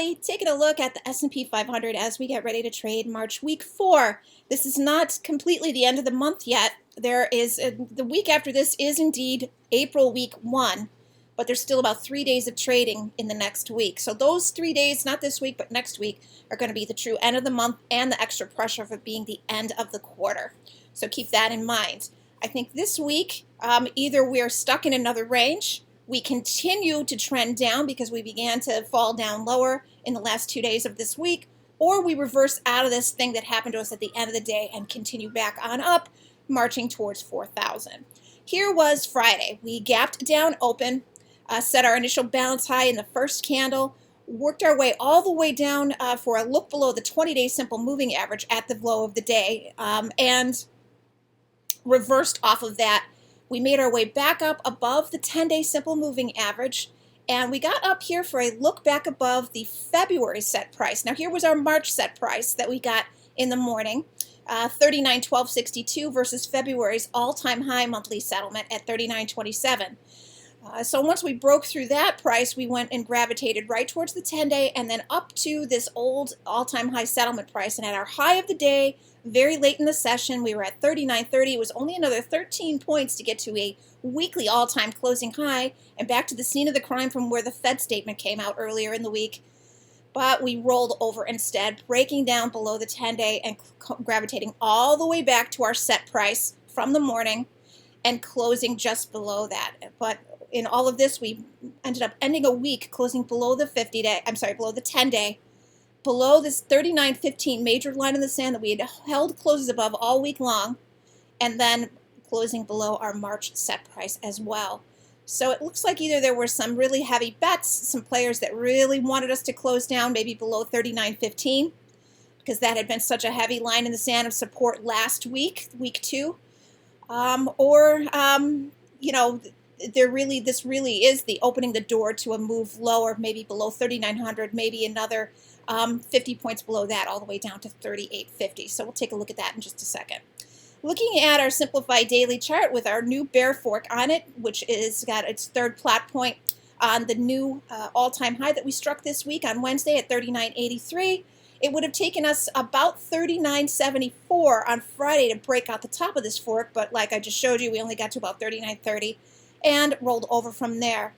everybody, taking a look at the S&P 500 as we get ready to trade March week 4. This is not completely the end of the month yet. There is the week after this is indeed April week 1, but there's still about 3 days of trading in the next week. So those 3 days, not this week but next week, are going to be the true end of the month and the extra pressure of it being the end of the quarter. So keep that in mind. I think this week either we're stuck in another range, we continue to trend down because we began to fall down lower in the last 2 days of this week, or we reverse out of this thing that happened to us at the end of the day and continue back on up, marching towards 4,000. Here was Friday. We gapped down open, set our initial balance high in the first candle, worked our way all the way down for a look below the 20-day simple moving average at the low of the day, and reversed off of that. We made our way back up above the 10-day simple moving average, and we got up here for a look back above the February set price. Now here was our March set price that we got in the morning, 39.1262 versus February's all-time high monthly settlement at 39.27. So once we broke through that price, we went and gravitated right towards the 10-day and then up to this old all-time high settlement price. And at our high of the day, very late in the session, we were at 39.30. It was only another 13 points to get to a weekly all-time closing high and back to the scene of the crime from where the Fed statement came out earlier in the week. But we rolled over instead, breaking down below the 10-day and gravitating all the way back to our set price from the morning and closing just below that. But in all of this, we ended up ending a week closing below the 50-day, below the 10-day, below this 39.15 major line in the sand that we had held closes above all week long, and then closing below our March set price as well. So it looks like either there were some really heavy bets, some players that really wanted us to close down maybe below 39.15, because that had been such a heavy line in the sand of support last week, week 2, this really is the opening the door to a move lower, maybe below 3,900, maybe another 50 points below that, all the way down to 38.50. So we'll take a look at that in just a second. Looking at our simplified daily chart with our new bear fork on it, which is got its third plot point on the new all-time high that we struck this week on Wednesday at 39.83. It would have taken us about 39.74 on Friday to break out the top of this fork, but like I just showed you, we only got to about 39.30 and rolled over from there.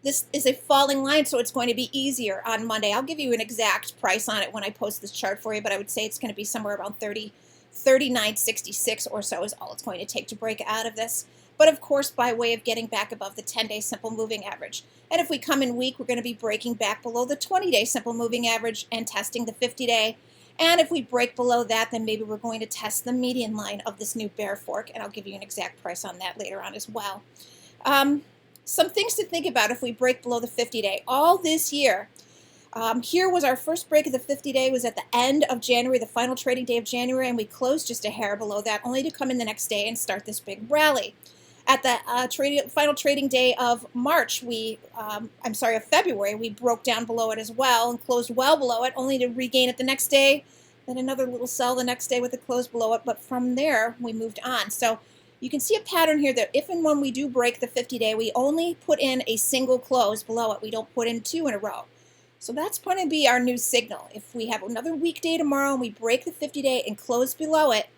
This is a falling line, so it's going to be easier on Monday. I'll give you an exact price on it when I post this chart for you, but I would say it's going to be somewhere around 39.66 or so is all it's going to take to break out of this. But of course, by way of getting back above the 10-day simple moving average. And if we come in weak, we're going to be breaking back below the 20-day simple moving average and testing the 50-day. And if we break below that, then maybe we're going to test the median line of this new bear fork, and I'll give you an exact price on that later on as well. Some things to think about if we break below the 50-day. All this year, here was our first break of the 50-day, was at the end of January, the final trading day of January, and we closed just a hair below that, only to come in the next day and start this big rally. At the final trading day of February, we broke down below it as well and closed well below it, only to regain it the next day, then another little sell the next day with a close below it, but from there, we moved on. So you can see a pattern here that if and when we do break the 50-day, we only put in a single close below it. We don't put in 2 in a row. So that's going to be our new signal. If we have another weekday tomorrow and we break the 50-day and close below it,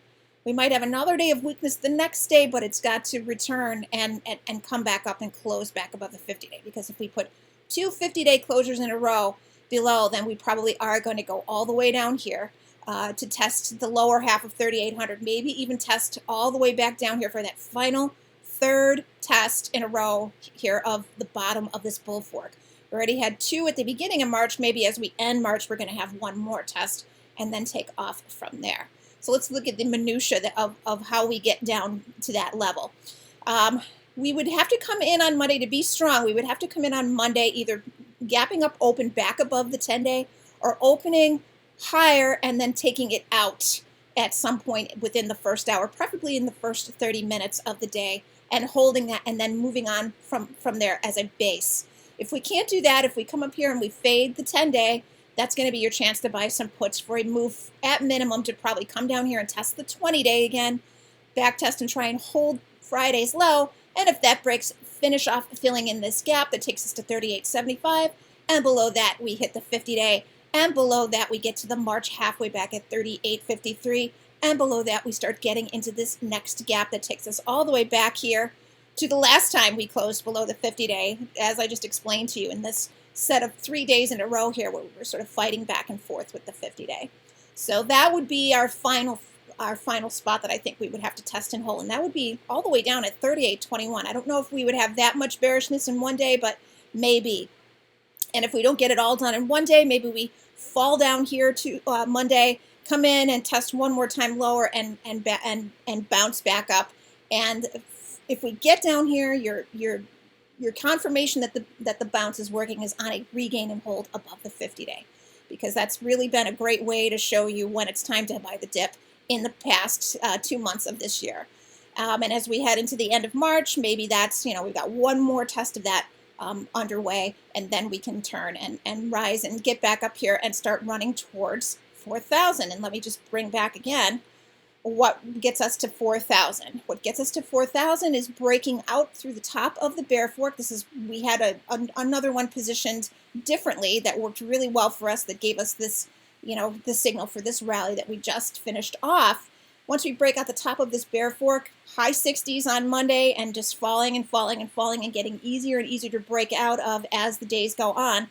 we might have another day of weakness the next day, but it's got to return and come back up and close back above the 50-day. Because if we put 2 50-day closures in a row below, then we probably are going to go all the way down here to test the lower half of 3,800, maybe even test all the way back down here for that final third test in a row here of the bottom of this bull fork. We already had 2 at the beginning of March. Maybe as we end March, we're going to have 1 more test and then take off from there. So let's look at the minutia of how we get down to that level. We would have to come in on Monday to be strong. We would have to come in on Monday either gapping up open back above the 10-day or opening higher and then taking it out at some point within the first hour, preferably in the first 30 minutes of the day, and holding that and then moving on from there as a base. If we can't do that, if we come up here and we fade the 10-day, that's going to be your chance to buy some puts for a move at minimum to probably come down here and test the 20-day again, back test and try and hold Friday's low. And if that breaks, finish off filling in this gap that takes us to 38.75 and below that we hit the 50-day, and below that we get to the March halfway back at 38.53, and below that we start getting into this next gap that takes us all the way back here to the last time we closed below the 50-day, as I just explained to you in this set of 3 days in a row here where we were sort of fighting back and forth with the 50-day. So that would be our final spot that I think we would have to test and hold, and that would be all the way down at 38.21. I don't know if we would have that much bearishness in one day, but maybe. And if we don't get it all done in one day, maybe we fall down here to Monday, come in and test one more time lower and bounce back up. And if we get down here, your confirmation that the bounce is working is on a regain and hold above the 50-day, because that's really been a great way to show you when it's time to buy the dip in the past 2 months of this year. And as we head into the end of March, maybe that's, we've got one more test of that underway, and then we can turn and rise and get back up here and start running towards 4,000. And let me just bring back again what gets us to 4,000. What gets us to 4,000 is breaking out through the top of the bear fork. We had another one positioned differently that worked really well for us, that gave us this, the signal for this rally that we just finished off. Once we break out the top of this bear fork, high 60s on Monday, and just falling and falling and falling and getting easier and easier to break out of as the days go on,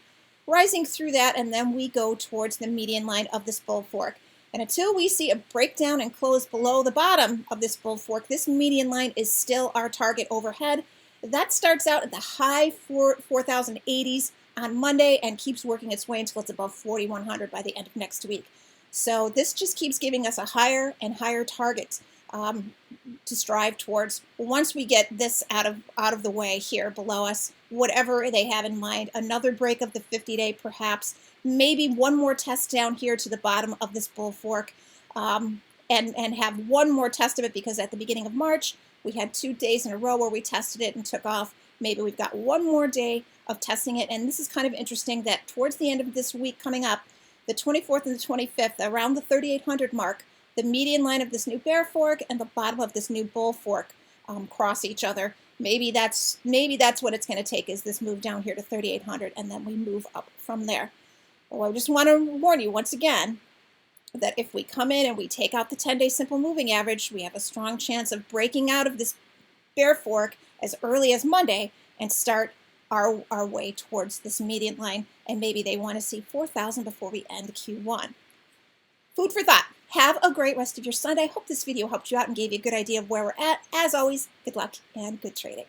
rising through that, and then we go towards the median line of this bull fork. And until we see a breakdown and close below the bottom of this bull fork, this median line is still our target overhead. That starts out at the high 4,080s on Monday and keeps working its way until it's above 4,100 by the end of next week. So this just keeps giving us a higher and higher target to strive towards. Once we get this out of the way here below us, whatever they have in mind, another break of the 50-day perhaps, maybe one more test down here to the bottom of this bull fork, and have one more test of it, because at the beginning of March we had 2 days in a row where we tested it and took off. Maybe we've got one more day of testing it, and this is kind of interesting that towards the end of this week coming up, the 24th and the 25th, around the 3,800 mark, the median line of this new bear fork and the bottom of this new bull fork cross each other. Maybe that's what it's going to take, is this move down here to 3,800, and then we move up from there. Well, I just want to warn you once again that if we come in and we take out the 10-day simple moving average, we have a strong chance of breaking out of this bear fork as early as Monday and start our way towards this median line, and maybe they want to see 4,000 before we end Q1. Food for thought. Have a great rest of your Sunday. I hope this video helped you out and gave you a good idea of where we're at. As always, good luck and good trading.